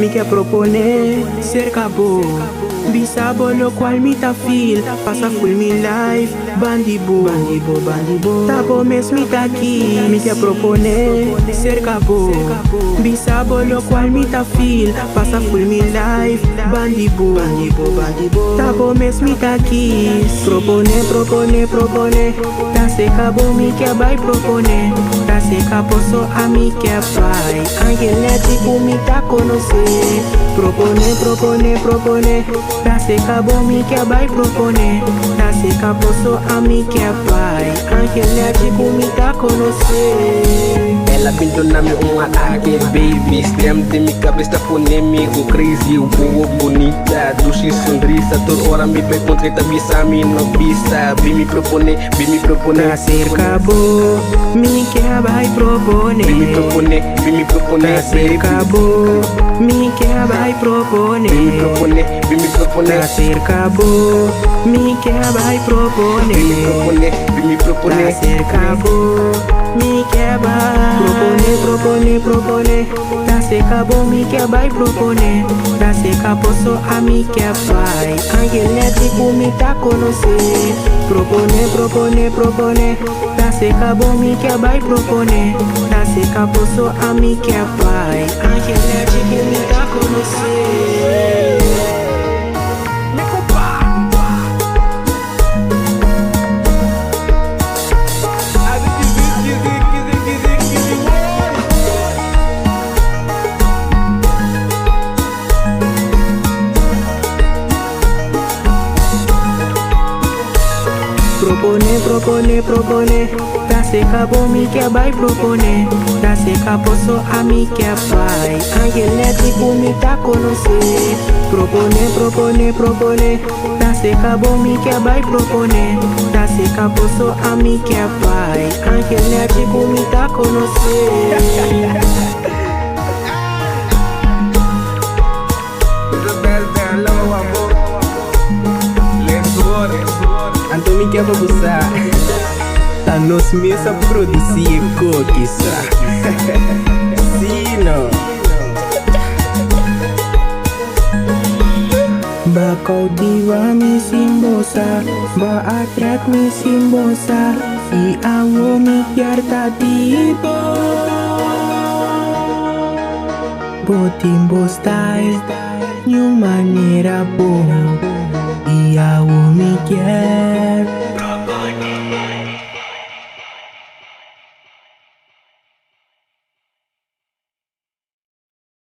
me quer proponer ser cabo. Bisabo lo qual me ta feel, passa full me life, bandibo. Tabo mes me ta aqui, me quer proponer ser cabo. Bisabo lo qual me ta feel, passa full me life, bandibo. Tabo mes me ta aqui, propone. Ta se cabo me quer vai propone. Ta se cabo so a me quer vai. Angeletico me ta conhecer. Propone. Ta se cabo me quer vai propone. Ta se cabo so a me quer vai. Angeletico me ta conhecer. Ela pintou na minha ataque, baby. Extremo de minha cabeça polêmico, crazy, boa, bonita, doce sonrisa. Toda hora me pergunta que tá bisa, me não bisa. Vem me propone. Ta ser cabo, me quer vai propone. Vem me propone. Ta ser cabo, me quer vai propone. Vem me propone. Ta ser cabo, me quer vai propone. Vem me propone. Ta ser cabo, me quer vai propone. Ta ser cabo, me quer vai propone. Ta ser cabo so a me quer vai. Angeletico me ta conhecer. Propone. Ta ser cabo, me quer vai propone. Ta ser cabo so a me quer vai. Angeletico me ta conhecer. Propone. Ta se cabo me quer vai propone. Ta se cabo so a me quer vai. Angeletico me ta conhecer. Propone. Ta se cabo me quer vai propone. Ta se cabo so a me quer vai. Angeletico me ta conhecer. Então me quer babusar. Tá nos mesa produzir cookies. Sino. Ba kau diwa mi simbosa, ba atrak mi simbosa, I awo mi yarta tipo. Botimbo style, new manera boom. I awo mi quer